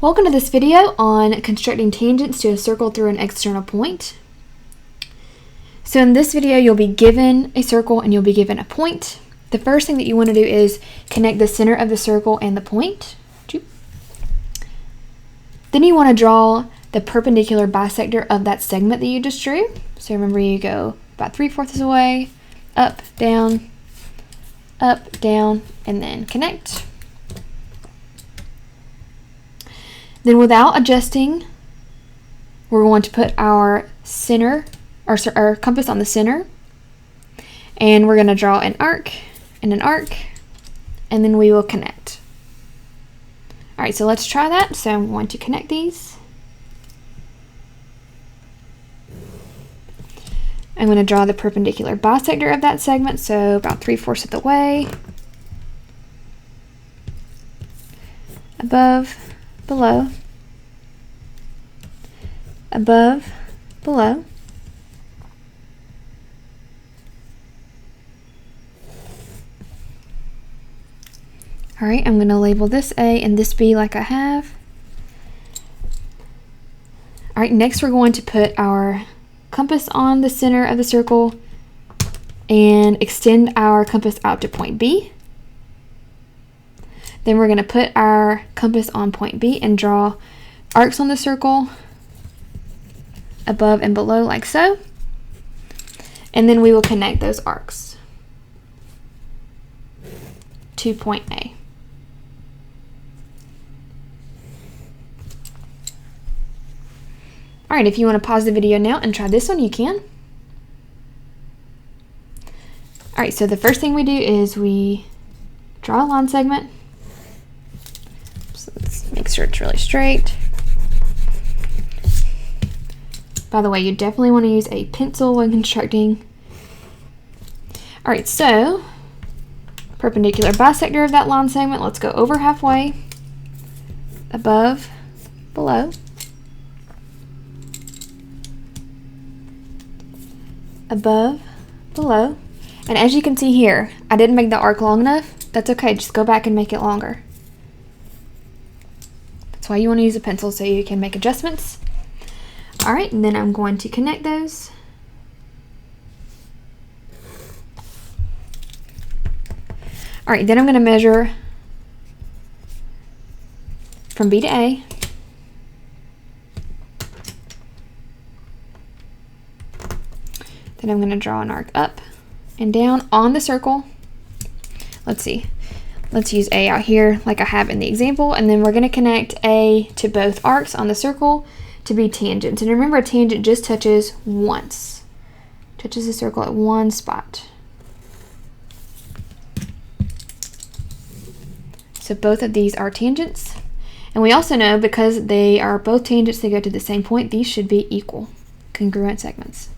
Welcome to this video on constructing tangents to a circle through an external point. So in this video, you'll be given a circle and you'll be given a point. The first thing that you want to do is connect the center of the circle and the point. Then you want to draw the perpendicular bisector of that segment that you just drew. So remember, you go about 3/4 away, up, down, and then connect. Then without adjusting, we're going to put our center, our compass on the center, and we're going to draw an arc and an arc, and then we will connect. All right, so let's try that. So I'm going to connect these. I'm going to draw the perpendicular bisector of that segment, so about 3/4 of the way, above, below, above, below, all right, I'm going to label this A and this B like I have. All right, next we're going to put our compass on the center of the circle and extend our compass out to point B. Then we're going to put our compass on point B and draw arcs on the circle above and below like so. And then we will connect those arcs to point A. All right, if you want to pause the video now and try this one, you can. All right, so the first thing we do is we draw a line segment. So let's make sure it's really straight. By the way, you definitely want to use a pencil when constructing. All right, so perpendicular bisector of that line segment, let's go over halfway, above, below, above, below. And as you can see here, I didn't make the arc long enough. That's okay, just go back and make it longer. That's why you want to use a pencil, so you can make adjustments. All right, and then I'm going to connect those. All right, then I'm going to measure from B to A. Then I'm going to draw an arc up and down on the circle. Let's see. Let's use A out here like I have in the example, and then we're going to connect A to both arcs on the circle to be tangents. And remember, a tangent just touches once. Touches the circle at one spot. So both of these are tangents. And we also know because they are both tangents, they go to the same point, these should be equal, congruent segments.